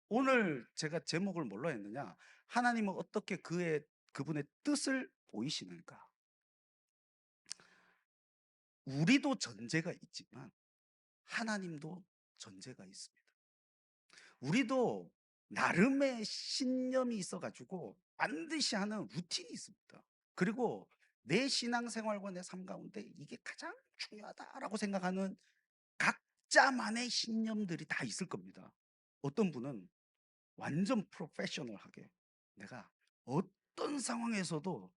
오늘 제가 제목을 뭘로 했느냐? 하나님은 어떻게 그분의 뜻을 보이시는가? 우리도 전제가 있지만 하나님도 전제가 있습니다. 우리도 나름의 신념이 있어 가지고 반드시 하는 루틴이 있습니다. 그리고 내 신앙생활과 내 삶 가운데 이게 가장 중요하다라고 생각하는 각자만의 신념들이 다 있을 겁니다. 어떤 분은 완전 프로페셔널하게 내가 어떤 상황에서도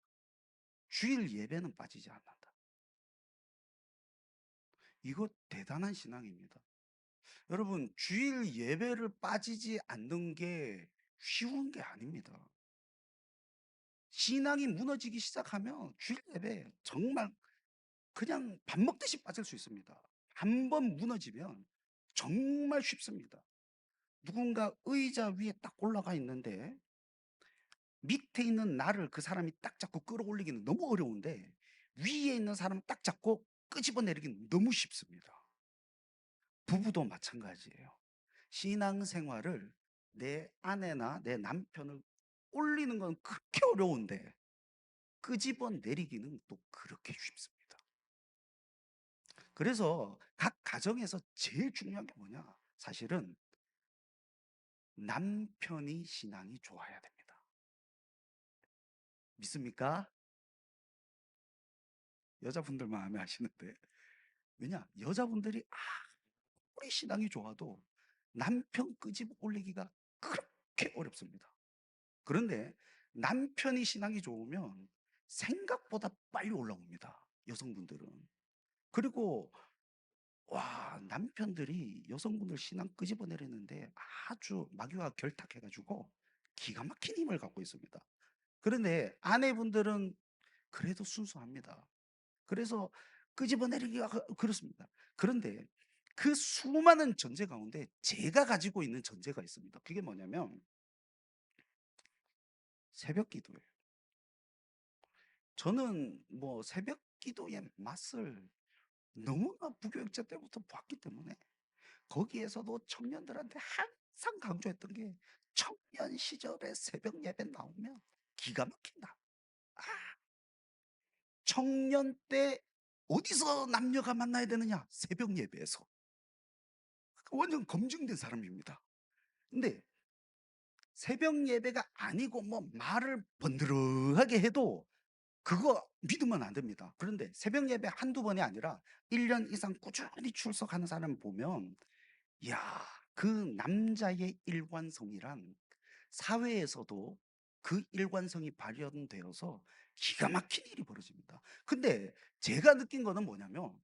주일 예배는 빠지지 않는다. 이거 대단한 신앙입니다. 여러분, 주일 예배를 빠지지 않는 게 쉬운 게 아닙니다. 신앙이 무너지기 시작하면 주일 예배 정말 그냥 밥 먹듯이 빠질 수 있습니다. 한 번 무너지면 정말 쉽습니다. 누군가 의자 위에 딱 올라가 있는데 밑에 있는 나를 그 사람이 딱 잡고 끌어올리기는 너무 어려운데 위에 있는 사람을 딱 잡고 끄집어내리기는 너무 쉽습니다. 부부도 마찬가지예요. 신앙생활을 내 아내나 내 남편을 올리는 건 그렇게 어려운데 끄집어내리기는 또 그렇게 쉽습니다. 그래서 각 가정에서 제일 중요한 게 뭐냐? 사실은 남편이 신앙이 좋아야 됩니다. 믿습니까? 여자분들만 아멘 하시는데. 왜냐? 여자분들이 아무리 신앙이 좋아도 남편 끄집어 올리기가 그렇게 어렵습니다. 그런데 남편이 신앙이 좋으면 생각보다 빨리 올라옵니다, 여성분들은. 그리고 남편들이 여성분들 신앙 끄집어내리는데 아주 마귀와 결탁해 가지고 기가 막힌 힘을 갖고 있습니다. 그런데 아내분들은 그래도 순수합니다. 그래서 끄집어내리기가 그렇습니다. 그런데 그 수많은 전제 가운데 제가 가지고 있는 전제가 있습니다. 그게 뭐냐면 새벽 기도예요. 저는 뭐 새벽 기도의 맛을 너무나 부교육자 때부터 봤기 때문에 거기에서도 청년들한테 항상 강조했던 게 청년 시절에 새벽 예배 나오면 기가 막힌다. 아, 청년 때 어디서 남녀가 만나야 되느냐? 새벽 예배에서. 완전 검증된 사람입니다. 근데 새벽 예배가 아니고 뭐 말을 번들어하게 해도 그거 믿으면 안 됩니다. 그런데 새벽 예배 한두 번이 아니라 1년 이상 꾸준히 출석하는 사람을 보면 야, 그 남자의 일관성이란 사회에서도 그 일관성이 발현되어서 기가 막힌 일이 벌어집니다. 근데 제가 느낀 거는 뭐냐면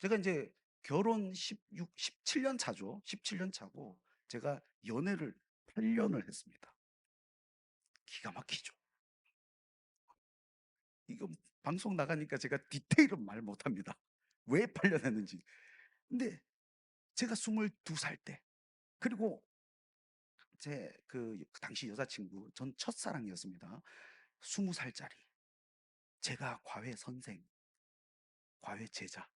제가 인제 결혼 17년 차죠. 17년 차고 제가 연애를 8 년을 했습니다. 기가 막히죠. 이거 방송 나가니까 제가 디테일은 말 못합니다. 왜 8년 했는지. 근데 제가 22살 때 그리고 제 그 당시 여자친구 전 첫사랑이었습니다. 20 살짜리. 제가 과외 선생, 과외 제자.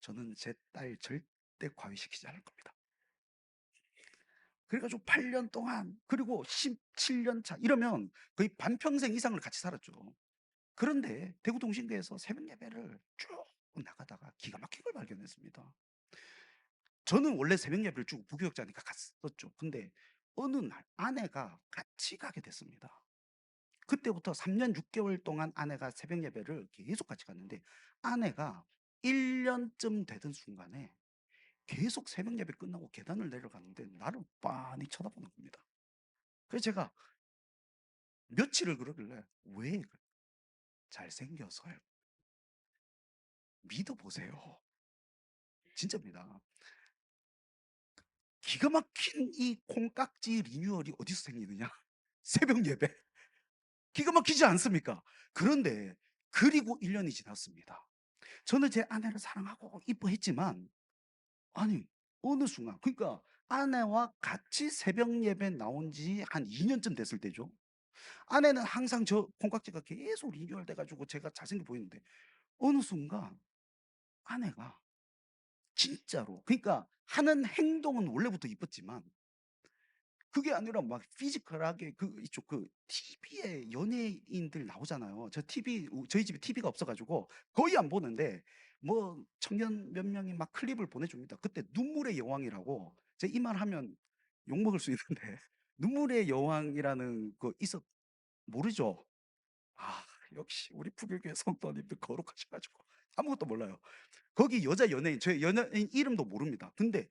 저는 제 딸 절대 과외시키지 않을 겁니다. 그래 가지고 8년 동안 그리고 17년 차 이러면 거의 반평생 이상을 같이 살았죠. 그런데 대구 동신교에서 새벽 예배를 쭉 나가다가 기가 막힌 걸 발견했습니다. 저는 원래 새벽 예배를 쭉 부교육자니까 갔었죠. 근데 어느 날 아내가 같이 가게 됐습니다. 그때부터 3년 6 개월 동안 아내가 새벽 예배를 계속 같이 갔는데 아내가 1 년쯤 되던 순간에 계속 새벽 예배 끝나고 계단을 내려가는데 나를 빤히 쳐다보는 겁니다. 그래서 제가 며칠을 그러길래 "왜?" "잘생겨서요." 믿어 보세요. 진짜입니다. 기가 막힌 이 콩깍지 리뉴얼이 어디서 생기느냐? 새벽 예배. 기가 막히지 않습니까? 그런데 그리고 1 년이 지났습니다. 저는 제 아내를 사랑하고 이뻐했지만 아니 어느 순간 그러니까 아내와 같이 새벽 예배 나온 지 한 2 년쯤 됐을 때죠. 아내는 항상 저 콩깍지가 계속 리뉴얼 돼 가지고 제가 잘생겨 보이는데 어느 순간 아내가 진짜로 그러니까 하는 행동은 원래부터 이뻤지만 그게 아니라 막 피지컬하게 그 이쪽 그 TV에 연예인들 나오잖아요. 저 TV 저희 집에 TV가 없어 가지고 거의 안 보는데 뭐 청년 몇 명이 막 클립을 보내줍니다. 그때 눈물의 여왕이라고 제가 이 말하면 욕먹을 수 있는데 눈물의 여왕이라는 거 있었 모르죠? 아 역시 우리 부교교회 성도님들 거룩하셔 가지고 아무것도 몰라요. 거기 여자 연예인 저 연예인 이름도 모릅니다. 근데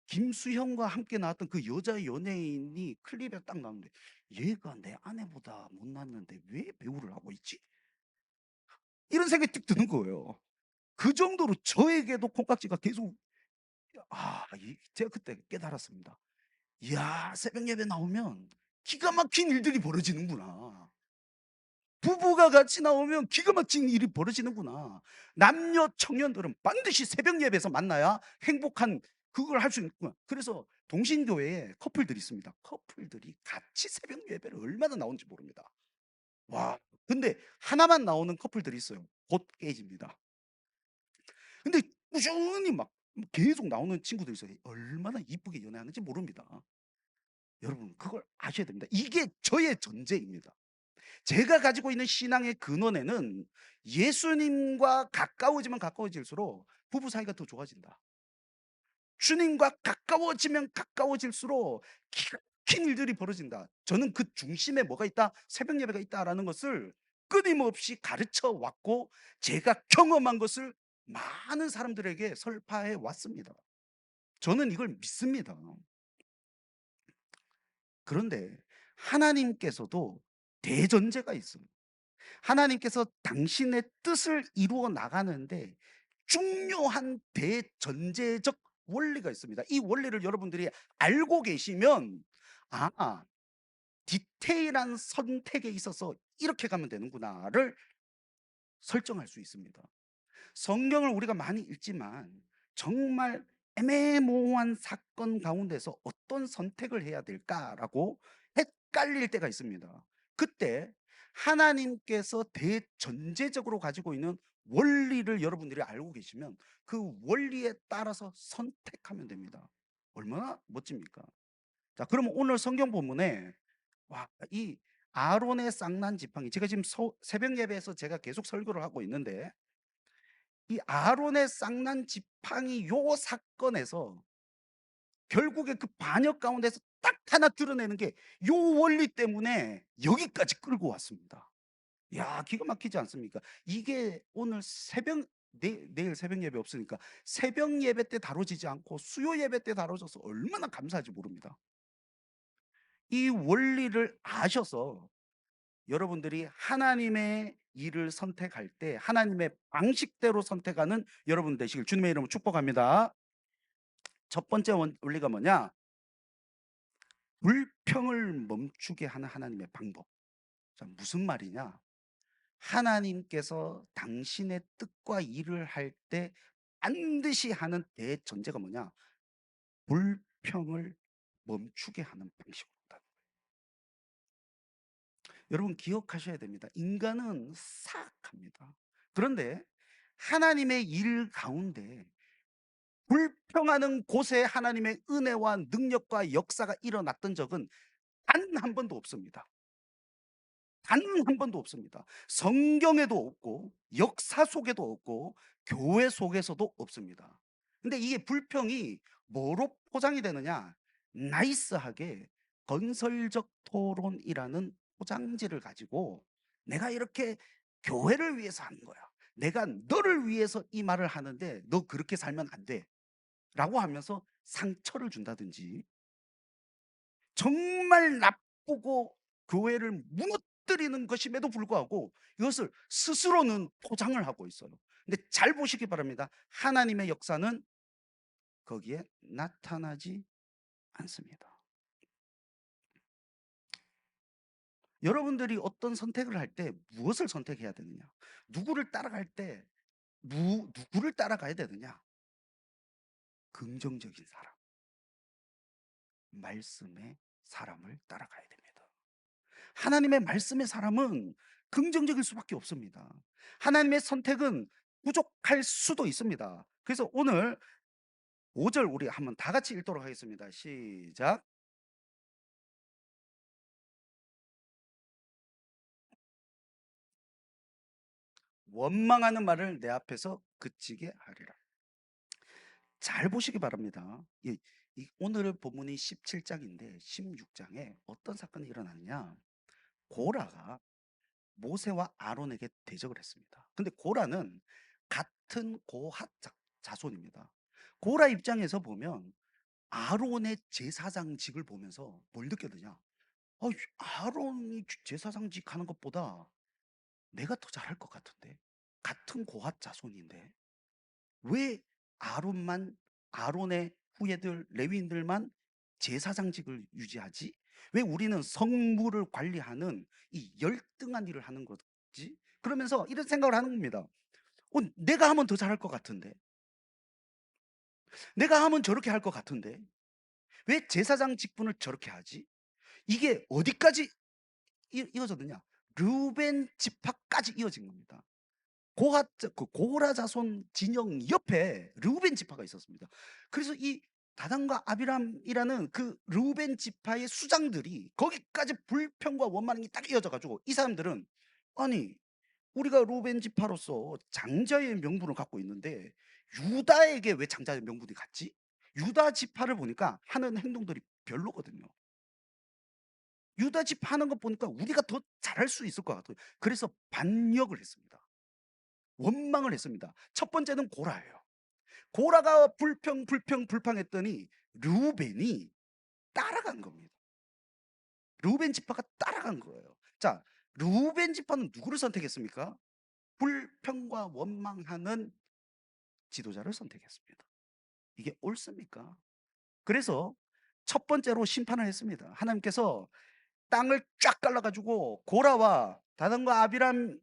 김수현과 함께 나왔던 그 여자 연예인이 클립에 딱 나오는데 '얘가 내 아내보다 못났는데 왜 배우를 하고 있지?' 이런 생각이 딱 드는 거예요. 그 정도로 저에게도 콩깍지가 계속 이 제가 그때 깨달았습니다. '이야 새벽 예배 나오면 기가 막힌 일들이 벌어지는구나.' 부부가 같이 나오면 기가 막힌 일이 벌어지는구나. 남녀 청년들은 반드시 새벽 예배에서 만나야 행복한 그걸 할 수 있구나. 그래서 동신교회에 커플들이 있습니다. 커플들이 같이 새벽 예배를 얼마나 나오는지 모릅니다. 와. 근데 하나만 나오는 커플들이 있어요. 곧 깨집니다. 근데 꾸준히 막 계속 나오는 친구들이 있어요. 얼마나 이쁘게 연애하는지 모릅니다. 여러분 그걸 아셔야 됩니다. 이게 저의 전제입니다. 제가 가지고 있는 신앙의 근원에는 예수님과 가까워지면 가까워질수록 부부 사이가 더 좋아진다. 주님과 가까워지면 가까워질수록 기가 막힌 일들이 벌어진다. 저는 그 중심에 뭐가 있다? 새벽 예배가 있다라는 것을 끊임없이 가르쳐 왔고 제가 경험한 것을 많은 사람들에게 설파해 왔습니다. 저는 이걸 믿습니다. 그런데 하나님께서도 대전제가 있어요. 하나님께서 당신의 뜻을 이루어 나가는데 중요한 대전제적 원리가 있습니다. 이 원리를 여러분들이 알고 계시면 디테일한 선택에 있어서 '이렇게 가면 되는구나.'를 설정할 수 있습니다. 성경을 우리가 많이 읽지만 정말 애매모호한 사건 가운데서 '어떤 선택을 해야 될까?'라고 헷갈릴 때가 있습니다. 그때 하나님께서 대전제적으로 가지고 있는 원리를 여러분들이 알고 계시면 그 원리에 따라서 선택하면 됩니다. 얼마나 멋집니까? 자 그러면 오늘 성경 본문에 이 아론의 쌍난 지팡이 제가 지금 새벽 예배에서 제가 계속 설교를 하고 있는데 이 아론의 쌍난 지팡이 요 사건에서 결국에 그 반역 가운데서 딱 하나 드러내는 게 요 원리 때문에 여기까지 끌고 왔습니다. 야 기가 막히지 않습니까? 이게 오늘 새벽 내일 새벽 예배 없으니까 새벽 예배 때 다뤄지지 않고 수요 예배 때 다뤄져서 얼마나 감사할지 모릅니다. 이 원리를 아셔서 여러분들이 하나님의 일을 선택할 때 하나님의 방식대로 선택하는 여러분 되시길 주님의 이름으로 축복합니다. 첫 번째 원리가 뭐냐? 불평을 멈추게 하는 하나님의 방법. 자, 무슨 말이냐? 하나님께서 당신의 뜻과 일을 할 때 반드시 하는 대전제가 뭐냐? 불평을 멈추게 하는 방식으로다. 여러분 기억하셔야 됩니다. 인간은 사악합니다. 그런데 하나님의 일 가운데 불평하는 곳에 하나님의 은혜와 능력과 역사가 일어났던 적은 단 한 번도 없습니다. 단 한 번도 없습니다. 성경에도 없고 역사 속에도 없고 교회 속에서도 없습니다. 근데 이게 불평이 뭐로 포장이 되느냐? 나이스하게 건설적 토론이라는 포장지를 가지고 내가 이렇게 교회를 위해서 하는 거야. 내가 너를 위해서 이 말을 하는데 너 그렇게 살면 안 돼. 라고 하면서 상처를 준다든지 정말 나쁘고 교회를 무너뜨리는 것임에도 불구하고 이것을 스스로는 포장을 하고 있어요. 근데 잘 보시기 바랍니다. 하나님의 역사는 거기에 나타나지 않습니다. 여러분들이 어떤 선택을 할 때 무엇을 선택해야 되느냐? 누구를 따라갈 때 누구를 따라가야 되느냐? 긍정적인 사람, 말씀의 사람을 따라가야 됩니다. 하나님의 말씀의 사람은 긍정적일 수밖에 없습니다. 하나님의 선택은 부족할 수도 있습니다. 그래서 오늘 5절 우리 한번 다 같이 읽도록 하겠습니다. 시작. 원망하는 말을 내 앞에서 그치게 하리라. 잘 보시기 바랍니다. 오늘 본문이 17장인데 16장에 어떤 사건이 일어났냐? 고라가 모세와 아론에게 대적을 했습니다. 근데 고라는 같은 고핫 자손입니다. 고라 입장에서 보면 아론의 제사장직을 보면서 뭘 느꼈느냐? 아론이 제사장직 하는 것보다 내가 더 잘할 것 같은데? 같은 고핫 자손인데? 왜 아론만 아론의 후예들 레위인들만 제사장직을 유지하지? 왜 우리는 성물을 관리하는 이 열등한 일을 하는 거지? 그러면서 이런 생각을 하는 겁니다. 내가 하면 더 잘할 것 같은데. 내가 하면 저렇게 할 것 같은데. 왜 제사장 직분을 저렇게 하지? 이게 어디까지 이어졌느냐? 르벤 지파까지 이어진 겁니다. 고라 자손 진영 옆에 르우벤 지파가 있었습니다. 그래서 이 다단과 아비람이라는 그 르우벤 지파의 수장들이 거기까지 불평과 원망이 딱 이어져 가지고 이 사람들은 아니 우리가 르우벤 지파로서 장자의 명분을 갖고 있는데 유다에게 왜 장자의 명분이 갔지? 유다 지파를 보니까 하는 행동들이 별로거든요. 유다 지파 하는 거 보니까 우리가 더 잘할 수 있을 것 같아요. 그래서 반역을 했습니다. 원망을 했습니다. 첫 번째는 고라예요. 고라가 불평했더니 르우벤이 따라간 겁니다. 르우벤 지파가 따라간 거예요. 자, 르우벤 지파는 누구를 선택했습니까? 불평과 원망하는 지도자를 선택했습니다. 이게 옳습니까? 그래서 첫 번째로 심판을 했습니다. 하나님께서 땅을 쫙 갈라 가지고 고라와 다단과 아비람을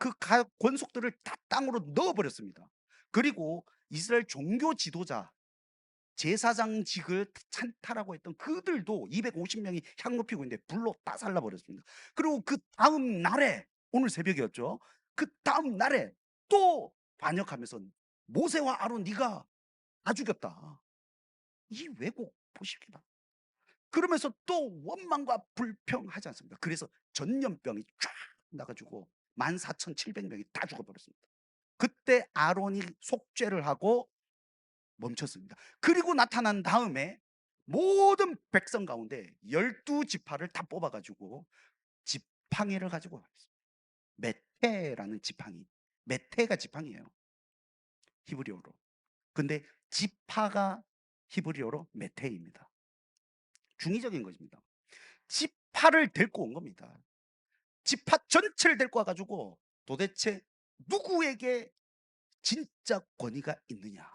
그 권속들을 다 땅으로 넣어 버렸습니다. 그리고 이스라엘 종교 지도자 제사장직을 찬탈하고 했던 그들도 250 명이 향 높이고 있는데 불로 다 살라 버렸습니다. 그리고 그다음 날에 오늘 새벽이었죠. 그다음 날에 또 반역하면서 "모세와 아론 네가 다 죽였다." 이 왜곡 보시기 바랍니다. 그러면서 또 원망과 불평하지 않습니까? 그래서 전염병이 쫙 나 가지고 14,700 명이 다 죽어 버렸습니다. 그때 아론이 속죄를 하고 멈췄습니다. 그리고 나타난 다음에 모든 백성 가운데 12 지파를 다 뽑아 가지고 지팡이를 가지고 왔습니다. 메테라는 지팡이. 메테가 지팡이에요. 히브리어로. 근데 지파가 히브리어로 메테입니다. 중의적인 것입니다. 지파를 데리고 온 겁니다. 지파 전체를 데리고 와 가지고 도대체 누구에게 진짜 권위가 있느냐.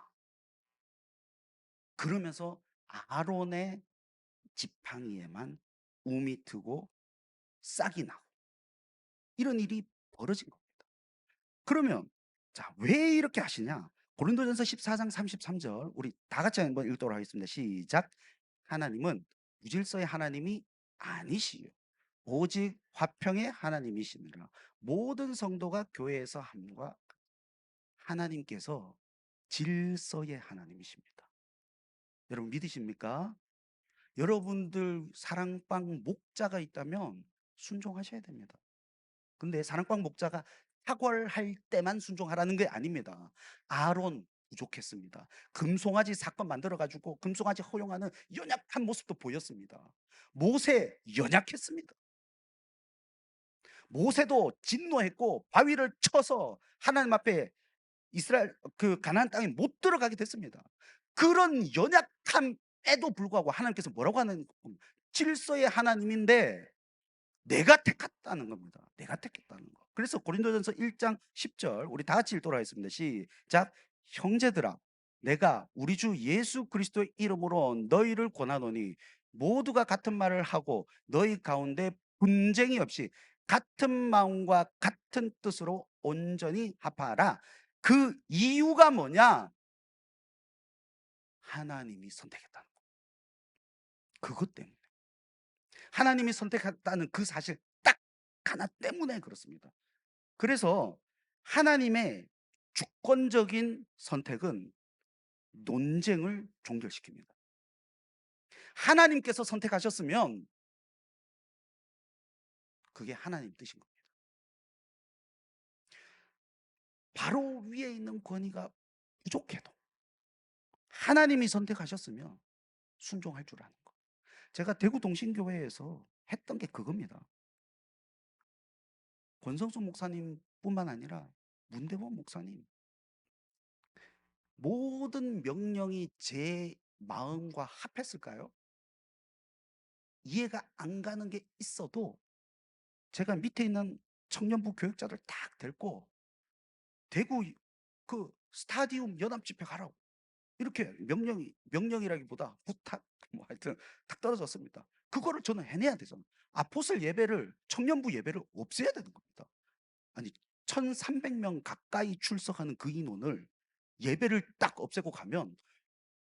그러면서 아론의 지팡이에만 움이 트고 싹이 나고 이런 일이 벌어진 겁니다. 그러면 자, 왜 이렇게 하시냐? 고린도전서 14장 33절 우리 다 같이 한번 읽도록 하겠습니다. 시작. 하나님은 무질서의 하나님이 아니시요 오직 화평의 하나님이시니라. 모든 성도가 교회에서 함과 하나님께서 질서의 하나님이십니다. 여러분 믿으십니까? 여러분들 사랑방 목자가 있다면 순종하셔야 됩니다. 근데 사랑방 목자가 탁월할 때만 순종하라는 게 아닙니다. 아론 부족했습니다. 금송아지 사건 만들어 가지고 금송아지 허용하는 연약한 모습도 보였습니다. 모세 연약했습니다. 모세도 진노했고 바위를 쳐서 하나님 앞에 이스라엘 그 가나안 땅에 못 들어가게 됐습니다. 그런 연약함에도 불구하고 하나님께서 뭐라고 하는 겁니까? 질서의 하나님인데 내가 택했다는 겁니다. 내가 택했다는 거. 그래서 고린도전서 1장 10절 우리 다 같이 읽도록 하겠습니다. 시작. 형제들아 내가 우리 주 예수 그리스도의 이름으로 너희를 권하노니 모두가 같은 말을 하고 너희 가운데 분쟁이 없이 같은 마음과 같은 뜻으로 온전히 합하라. 그 이유가 뭐냐? 하나님이 선택했다는 거. 그것 때문에. 하나님이 선택했다는 그 사실 딱 하나 때문에 그렇습니다. 그래서 하나님의 주권적인 선택은 논쟁을 종결시킵니다. 하나님께서 선택하셨으면 그게 하나님 뜻인 겁니다. 바로 위에 있는 권위가 부족해도 하나님이 선택하셨으면 순종할 줄 아는 거. 제가 대구 동신교회에서 했던 게 그겁니다. 권성수 목사님뿐만 아니라 문대원 목사님, 모든 명령이 제 마음과 합했을까요? 이해가 안 가는 게 있어도 제가 밑에 있는 청년부 교육자들 딱 데리고 대구 그 스타디움 연합 집회 가라고 이렇게 명령이라기보다 부탁 뭐 하여튼 탁 떨어졌습니다. 그거를 저는 해내야 되잖아요. 아포슬 예배를 청년부 예배를 없애야 되는 겁니다. 아니 1,300명 가까이 출석하는 그 인원을 예배를 딱 없애고 가면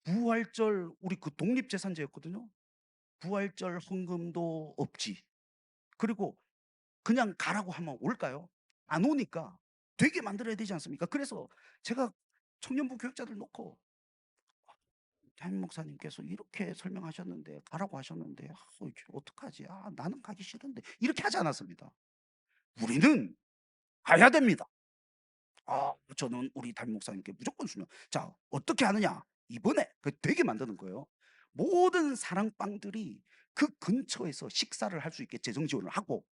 부활절 우리 그 독립재산제였거든요. 부활절 헌금도 없지. 그리고 그냥 가라고 하면 올까요? 안 오니까 되게 만들어야 되지 않습니까? 그래서 제가 청년부 교육자들 놓고 담임 목사님께서 이렇게 설명하셨는데 가라고 하셨는데 이게 어떡하지? 나는 가기 싫은데 이렇게 하지 않았습니다. 우리는 가야 됩니다. 저는 우리 담임 목사님께 무조건 순종. 자, 어떻게 하느냐? 이번에 그 되게 만드는 거예요. 모든 사랑방들이 그 근처에서 식사를 할 수 있게 재정 지원을 하고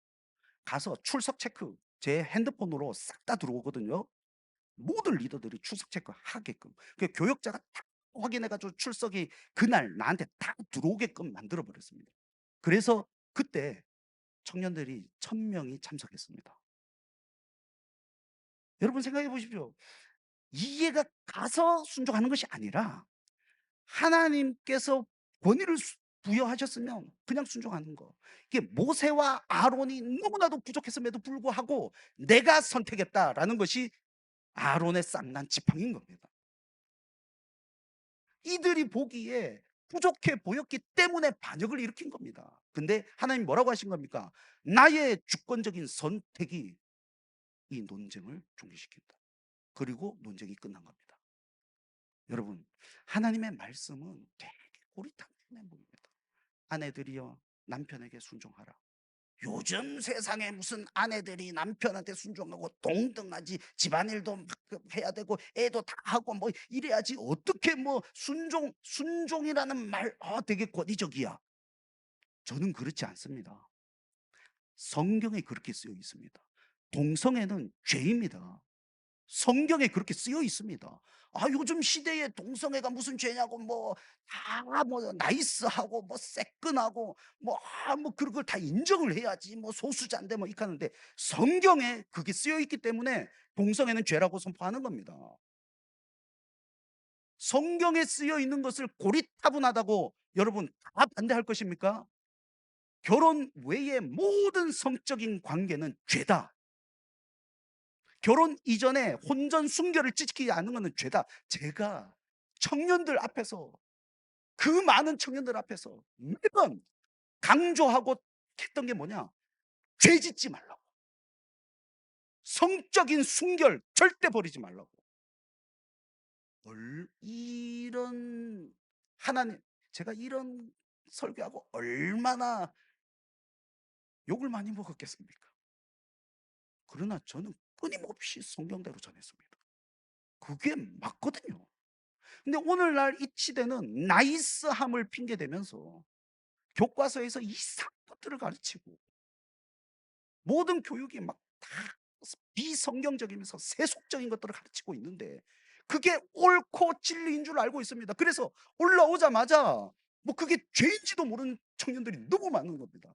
가서 출석 체크 제 핸드폰으로 싹 다 들어오거든요. 모든 리더들이 출석 체크하게끔. 그 교역자가 딱 확인해 가지고 출석이 그날 나한테 다 들어오게끔 만들어 버렸습니다. 그래서 그때 청년들이 1,000명이 참석했습니다. 여러분 생각해 보십시오. 이해가 가서 순종하는 것이 아니라 하나님께서 권위를 부여하셨으면 그냥 순종하는 거. 이게 모세와 아론이 너무나도 부족했음에도 불구하고 내가 선택했다라는 것이 아론의 쌍난 지팡이인 겁니다. 이들이 보기에 부족해 보였기 때문에 반역을 일으킨 겁니다. 근데 하나님 뭐라고 하신 겁니까? 나의 주권적인 선택이 이 논쟁을 종식시킨다. 그리고 논쟁이 끝난 겁니다. 여러분, 하나님의 말씀은 되게 고리타분해 보입니다. 아내들이여 남편에게 순종하라. 요즘 세상에 무슨 아내들이 남편한테 순종하고 동등하지, 집안일도 막 해야 되고 애도 다 하고 뭐 이래야지, 어떻게 뭐 순종이라는 말 되게 권위적이야. 저는 그렇지 않습니다. 성경에 그렇게 쓰여 있습니다. 동성애는 죄입니다. 성경에 그렇게 쓰여 있습니다. 요즘 시대에 동성애가 무슨 죄냐고 뭐 다 뭐 나이스하고 뭐 새끈하고 뭐 그런 걸 다 인정을 해야지 뭐 소수자인데 뭐 이렇게 하는데 성경에 그게 쓰여 있기 때문에 동성애는 죄라고 선포하는 겁니다. 성경에 쓰여 있는 것을 고리타분하다고 여러분 다 반대할 것입니까? 결혼 외의 모든 성적인 관계는 죄다. 결혼 이전에 혼전 순결을 지키지 않는 것은 죄다. 제가 청년들 앞에서 그 많은 청년들 앞에서 매번 강조하고 했던 게 뭐냐? 죄 짓지 말라고. 성적인 순결 절대 버리지 말라고. 이런 하나님, 제가 이런 설교하고 얼마나 욕을 많이 먹었겠습니까? 그러나 저는 끊임없이 성경대로 전했습니다. 그게 맞거든요. 근데 오늘날 이 시대는 나이스함을 핑계 대면서 교과서에서 이상한 것들을 가르치고 모든 교육이 막 다 비성경적이면서 세속적인 것들을 가르치고 있는데 그게 옳고 진리인 줄 알고 있습니다. 그래서 올라오자마자 뭐 그게 죄인지도 모르는 청년들이 너무 많은 겁니다.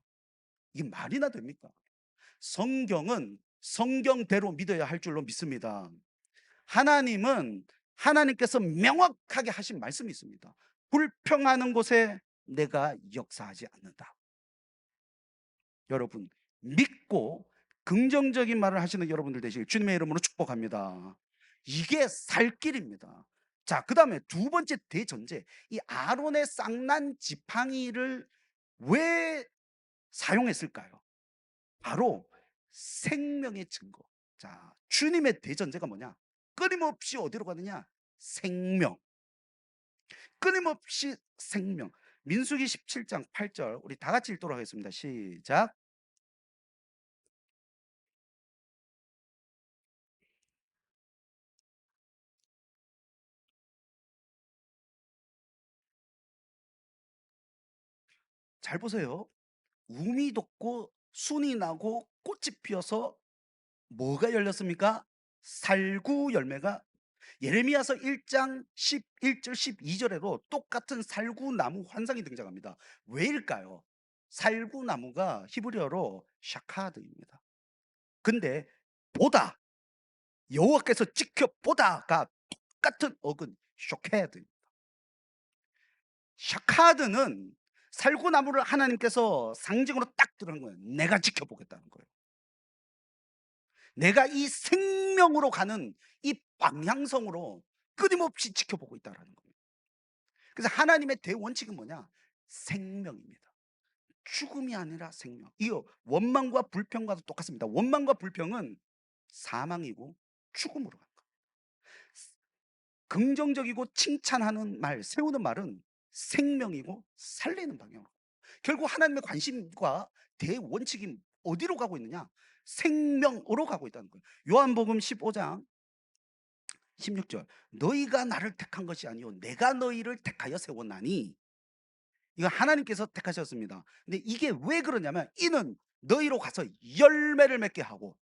이게 말이나 됩니까? 성경은 성경대로 믿어야 할 줄로 믿습니다. 하나님은 하나님께서 명확하게 하신 말씀이 있습니다. 불평하는 곳에 내가 역사하지 않는다. 여러분 믿고 긍정적인 말을 하시는 여러분들 되시길 주님의 이름으로 축복합니다. 이게 살 길입니다. 자, 그 다음에 두 번째 대전제, 이 아론의 쌍난 지팡이를 왜 사용했을까요? 바로 생명의 증거. 자, 주님의 대전제가 뭐냐? 끊임없이 어디로 가느냐? 생명. 끊임없이 생명. 민수기 17장 8절 우리 다 같이 읽도록 하겠습니다. 시작. 잘 보세요. 우미 돋고 순이 나고 꽃이 피어서 뭐가 열렸습니까? 살구 열매가. 예레미야서 1장 11절 12 절에도 똑같은 살구나무 환상이 등장합니다. 왜일까요? 살구나무가 히브리어로 샤카드입니다. 근데 보다, 여호와께서 지켜보다가 똑같은 어근 쇼케드. 샤카드는 살구나무를 하나님께서 상징으로 딱 들은 거예요. 내가 지켜보겠다는 거예요. 내가 이 생명으로 가는 이 방향성으로 끊임없이 지켜보고 있다라는 거예요. 그래서 하나님의 대원칙은 뭐냐? 생명입니다. 죽음이 아니라 생명. 이거 원망과 불평과도 똑같습니다. 원망과 불평은 사망이고 죽음으로 가는 거예요. 긍정적이고 칭찬하는 말, 세우는 말은 생명이고 살리는 방향으로. 결국 하나님의 관심과 대원칙이 어디로 가고 있느냐? 생명으로 가고 있다는 거예요. 요한복음 15장 16절. 너희가 나를 택한 것이 아니요 내가 너희를 택하여 세웠나니. 이거 하나님께서 택하셨습니다. 근데 이게 왜 그러냐면 이는 너희로 가서 열매를 맺게 하고,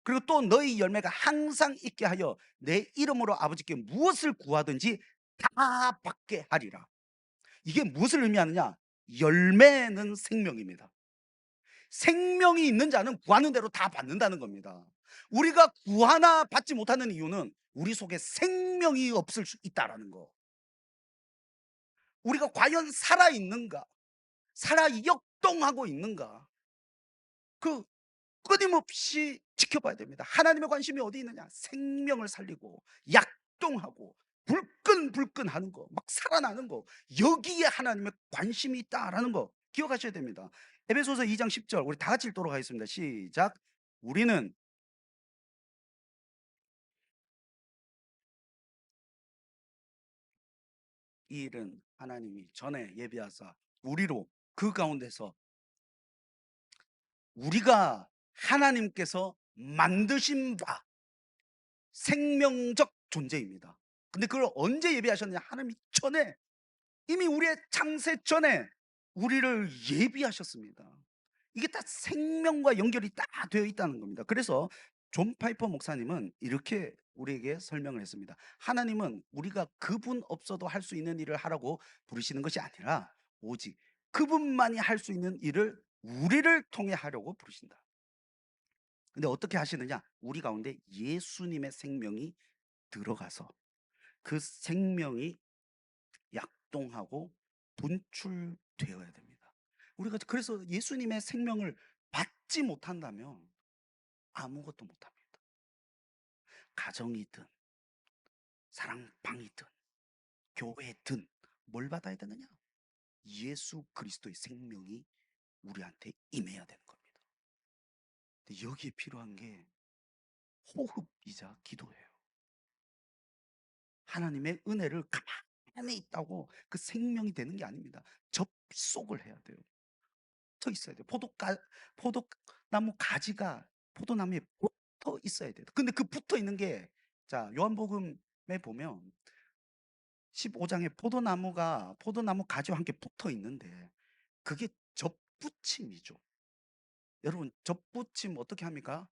그리고 또 너희 열매가 항상 있게 하여 내 이름으로 아버지께 무엇을 구하든지 다 받게 하리라. 이게 무엇을 의미하느냐? 열매는 생명입니다. 생명이 있는 자는 구하는 대로 다 받는다는 겁니다. 우리가 구하나 받지 못하는 이유는 우리 속에 생명이 없을 수 있다라는 거. 우리가 과연 살아 있는가? 살아 역동하고 있는가? 그 끊임없이 지켜봐야 됩니다. 하나님의 관심이 어디 있느냐? 생명을 살리고 약동하고 불끈불끈하는 거, 막 살아나는 거, 여기에 하나님의 관심이 있다라는 거 기억하셔야 됩니다. 에베소서 2장 10절 우리 다 같이 읽도록 하겠습니다. 시작. 우리는 이 일은 하나님이 전에 예비하사 우리로 그 가운데서 우리가 하나님께서 만드신 바 생명적 존재입니다. 근데 그걸 언제 예비하셨느냐? 하나님이 전에, 이미 우리의 창세 전에 우리를 예비하셨습니다. 이게 다 생명과 연결이 다 되어 있다는 겁니다. 그래서 존 파이퍼 목사님은 이렇게 우리에게 설명을 했습니다. 하나님은 우리가 그분 없어도 할 수 있는 일을 하라고 부르시는 것이 아니라 오직 그분만이 할 수 있는 일을 우리를 통해 하려고 부르신다. 근데 어떻게 하시느냐? 우리 가운데 예수님의 생명이 들어가서 그 생명이 약동하고 분출되어야 됩니다. 우리가 그래서 예수님의 생명을 받지 못한다면 아무것도 못합니다. 가정이든 사랑방이든 교회든 뭘 받아야 되느냐? 예수 그리스도의 생명이 우리한테 임해야 되는 겁니다. 근데 여기에 필요한 게 호흡이자 기도예요. 하나님의 은혜를 가만히 있다고 그 생명이 되는 게 아닙니다. 접속을 해야 돼요. 붙어 있어야 돼요. 포도나무 가지가 포도나무에 붙어 있어야 돼요. 근데 그 붙어 있는 게, 자, 요한복음에 보면 15장에 포도나무 가지와 함께 붙어 있는데 그게 접붙임이죠. 여러분, 접붙임 어떻게 합니까?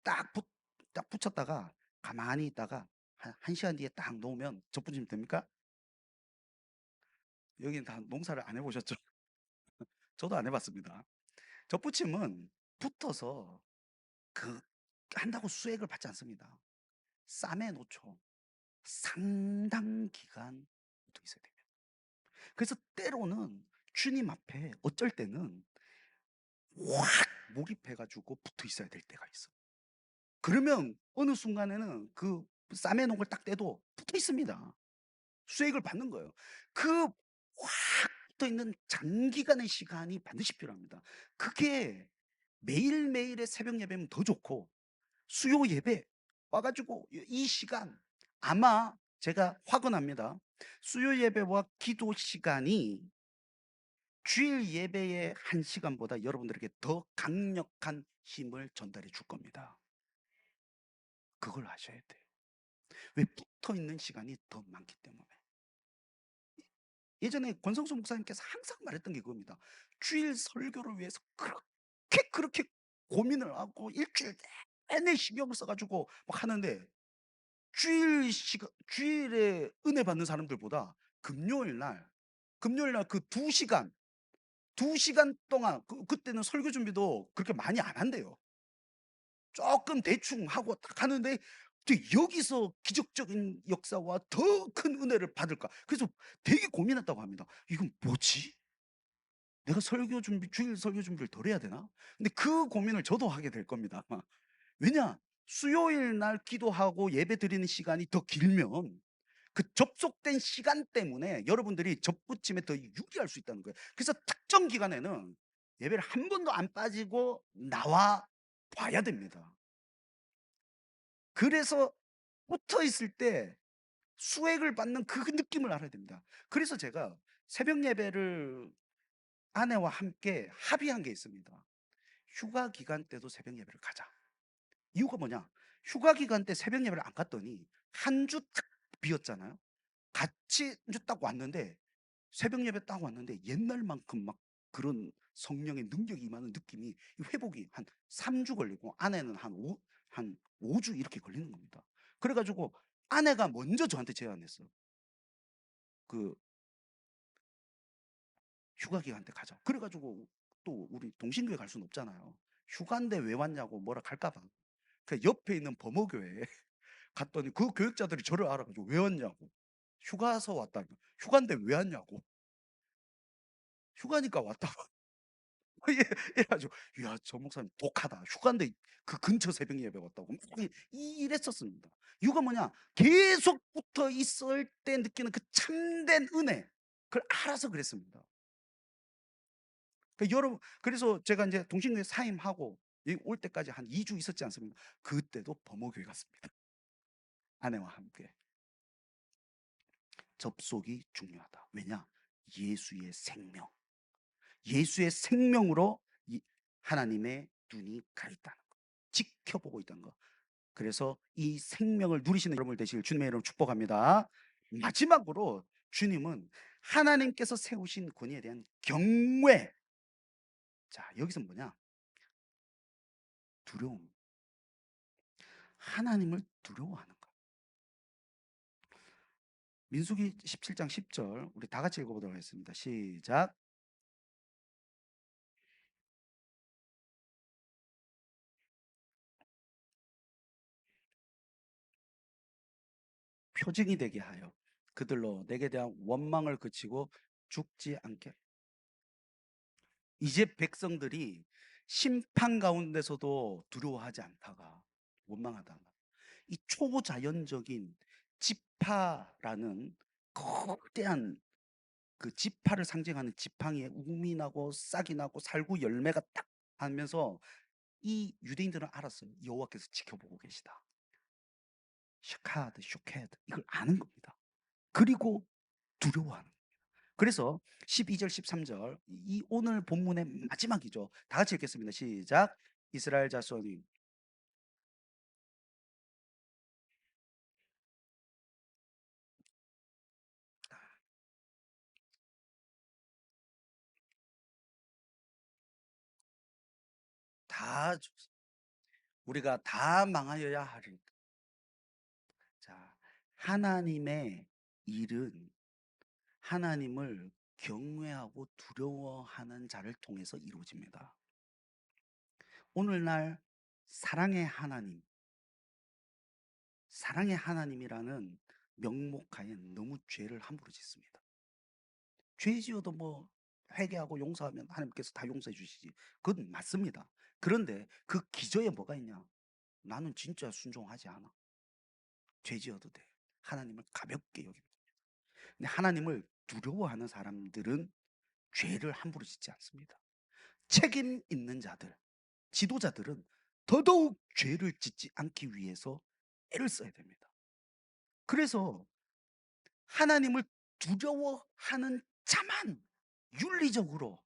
딱 붙, 딱 붙였다가 가만히 있다가 한 시간 뒤에 딱 놓으면 접붙임 됩니까? 여기는 다 농사를 안 해보셨죠? 저도 안 해봤습니다. 접붙임은 붙어서 그 한다고 수액을 받지 않습니다. 쌈에 놓죠. 상당 기간 붙어 있어야 됩니다. 그래서 때로는 주님 앞에 어쩔 때는 확 몰입해 가지고 붙어 있어야 될 때가 있어. 그러면 어느 순간에는 그 쌈에 놓은 걸 딱 떼도 붙어 있습니다. 수액을 받는 거예요. 그 확 붙어 있는 장기간의 시간이 반드시 필요합니다. 그게 매일매일의 새벽 예배면 더 좋고, 수요 예배 와 가지고 이 시간, 아마 제가 확언합니다. 수요 예배와 기도 시간이 주일 예배의 1시간보다 여러분들에게 더 강력한 힘을 전달해 줄 겁니다. 그걸 아셔야 돼요. 왜? 붙어 있는 시간이 더 많기 때문에. 예전에 권성수 목사님께서 항상 말했던 게 그겁니다. 주일 설교를 위해서 그렇게 고민을 하고 일주일 내내 신경을 써 가지고 막 하는데 주일에 은혜 받는 사람들보다 금요일 날 그 2 시간 동안 그때는 설교 준비도 그렇게 많이 안 한대요. 쪼끔 대충 하고 딱 하는데 어떻게 여기서 기적적인 역사와 더 큰 은혜를 받을까? 그래서 되게 고민했다고 합니다. '이건 뭐지? 내가 주일 설교 준비를 덜 해야 되나?' 근데 그 고민을 저도 하게 될 겁니다 아마. 왜냐? 수요일 날 기도하고 예배 드리는 시간이 더 길면 그 접속된 시간 때문에 여러분들이 접붙임에 더 유리할 수 있다는 거예요. 그래서 특정 기간에는 예배를 한 번도 안 빠지고 나와 봐야 됩니다. 그래서 붙어 있을 때 수액을 받는 그 느낌을 알아야 됩니다. 그래서 제가 새벽 예배를 아내와 함께 합의한 게 있습니다. 휴가 기간 때도 새벽 예배를 가자. 이유가 뭐냐? 휴가 기간 때 새벽 예배를 안 갔더니 한 주 딱 비었잖아요. 같이 이제 딱 왔는데 새벽 예배 딱 왔는데 옛날만큼 막 그런 성령의 능력이 임하는 느낌이 이 회복이 한 3주 걸리고 아내는 한 5주 이렇게 걸리는 겁니다. 그래 가지고 아내가 먼저 저한테 제안했어요. 그 "휴가 기간 때 가자." 그래 가지고 또 우리 동신교회 갈 수는 없잖아요. 휴가인데 왜 왔냐고 뭐라 할까 봐. 그 옆에 있는 범어교회에 갔더니 그 교육자들이 저를 알아 가지고 "왜 왔냐."고. "휴가서 왔다." "휴가인데 왜 왔냐."고. "휴가니까 왔다."고. 예. 이래 가지고 '야 저 목사님 독하다. 휴가인데 그 근처 새벽 예배 왔다고.' 막 이랬었습니다. 이유가 뭐냐? 계속 붙어 있을 때 느끼는 그 참된 은혜 그걸 알아서 그랬습니다. 그래서 제가 인제 동신교회 사임하고 여기 올 때까지 한 2주 있었지 않습니까? 그때도 범어교회 갔습니다, 아내와 함께. 접속이 중요하다. 왜냐? 예수의 생명. 예수의 생명으로 이 하나님의 눈이 가 있다는 거. 지켜보고 있다는 거. 그래서 이 생명을 누리시는 여러분 되시길 주님의 이름으로 축복합니다. 마지막으로 주님은 하나님께서 세우신 권위에 대한 경외. 자, 여기서 뭐냐? 두려움. 하나님을 두려워하는 것. 민수기 17장 10절 우리 다 같이 읽어보도록 하겠습니다. 시작. 표징이 되게 하여 그들로 내게 대한 원망을 그치고 죽지 않게. 이제 백성들이 심판 가운데서도 두려워하지 않다가 원망하다가 이 초자연적인 지파라는 거대한 그 지파를 상징하는 지팡이에 우미 나고 싹이 나고 살구 열매가 딱 하면서 이 유대인들은 알았어요. 여호와께서 지켜보고 계시다. 샤카드, 쇼케드 이걸 아는 겁니다. 그리고 두려워하는. 그래서 12절 13절 이 오늘 본문의 마지막이죠. 다 같이 읽겠습니다. 시작. 이스라엘 자손이 다 우리가 다 망하여야 하리. 자, 하나님의 일은 하나님을 경외하고 두려워하는 자를 통해서 이루어집니다. 오늘날 사랑의 하나님, 사랑의 하나님이라는 명목하에 너무 죄를 함부로 짓습니다. 죄 지어도 뭐 회개하고 용서하면 하나님께서 다 용서해 주시지. 그건 맞습니다. 그런데 그 기저에 뭐가 있냐? 나는 진짜 순종하지 않아. 죄 지어도 돼. 하나님을 가볍게 여깁니다. 근데 하나님을 두려워하는 사람들은 죄를 함부로 짓지 않습니다. 책임 있는 자들, 지도자들은 더더욱 죄를 짓지 않기 위해서 애를 써야 됩니다. 그래서 하나님을 두려워하는 자만 윤리적으로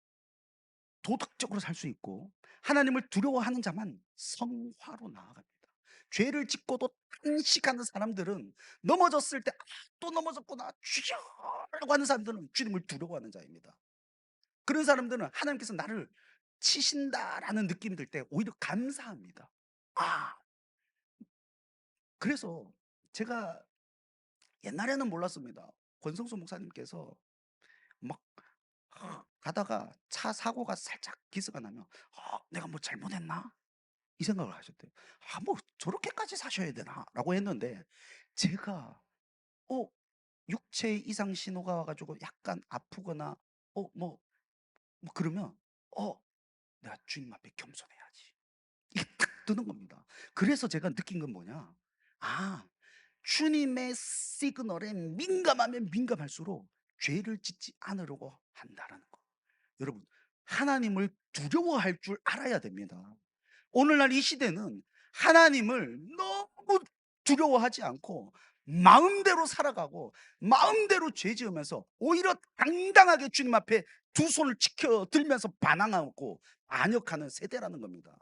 도덕적으로 살 수 있고 하나님을 두려워하는 자만 성화로 나아갑니다. 죄를 짓고도 탄식하는 사람들은 넘어졌을 때 '아 또 넘어졌구나. 주여.'라고 하는 사람들은 주님을 두려워하는 자입니다. 그런 사람들은 하나님께서 나를 치신다라는 느낌이 들 때 오히려 감사합니다. 아 그래서 제가 옛날에는 몰랐습니다. 권성수 목사님께서 막 가다가 차 사고가 살짝 기스가 나면 '내가 뭐 잘못했나?' 이 생각을 하셨대요. '아 뭐 저렇게까지 사셔야 되나?'라고 했는데 제가 어 육체 이상 신호가 와 가지고 약간 아프거나 그러면 '내가 주님 앞에 겸손해야지.' 이게 탁 뜨는 겁니다. 그래서 제가 느낀 건 뭐냐? 아 주님의 시그널에 민감하면 민감할수록 죄를 짓지 않으려고 한다라는 거. 여러분 하나님을 두려워할 줄 알아야 됩니다. 오늘날 이 시대는 하나님을 너무 두려워하지 않고 마음대로 살아가고 마음대로 죄 지으면서 오히려 당당하게 주님 앞에 두 손을 치켜 들면서 반항하고 반역하는 세대라는 겁니다.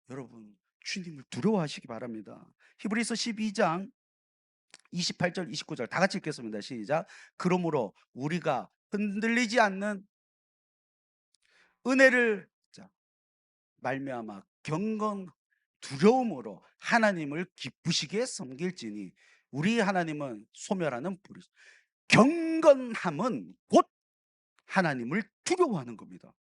여러분 주님을 두려워하시기 바랍니다. 히브리서 12장 28절 29절 다 같이 읽겠습니다. 시작. 그러므로 우리가 흔들리지 않는 은혜를 자 말미암아 경건 두려움으로 하나님을 기쁘시게 섬길지니 우리 하나님은 소멸하는 불이 경건함은 곧 하나님을 두려워하는 겁니다.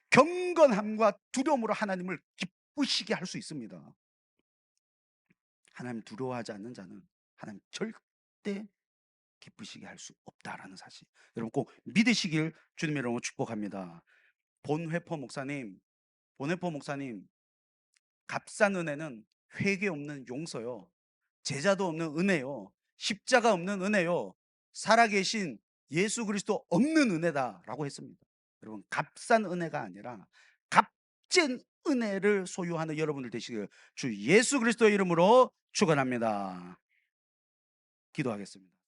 경건함과 두려움으로 하나님을 기쁘시게 할 수 있습니다. 하나님 두려워하지 않는 자는 하나님 절대 기쁘시게 할 수 없다라는 사실 여러분 꼭 믿으시길 주님의 이름으로 축복합니다. 본회포 목사님 값싼 은혜는 회개 없는 용서요, 제자도 없는 은혜요, 십자가 없는 은혜요, 살아계신 예수 그리스도 없는 은혜다라고 했습니다. 여러분 값싼 은혜가 아니라 값진 은혜를 소유하는 여러분들 되시길 주 예수 그리스도의 이름으로 축원합니다. 기도하겠습니다.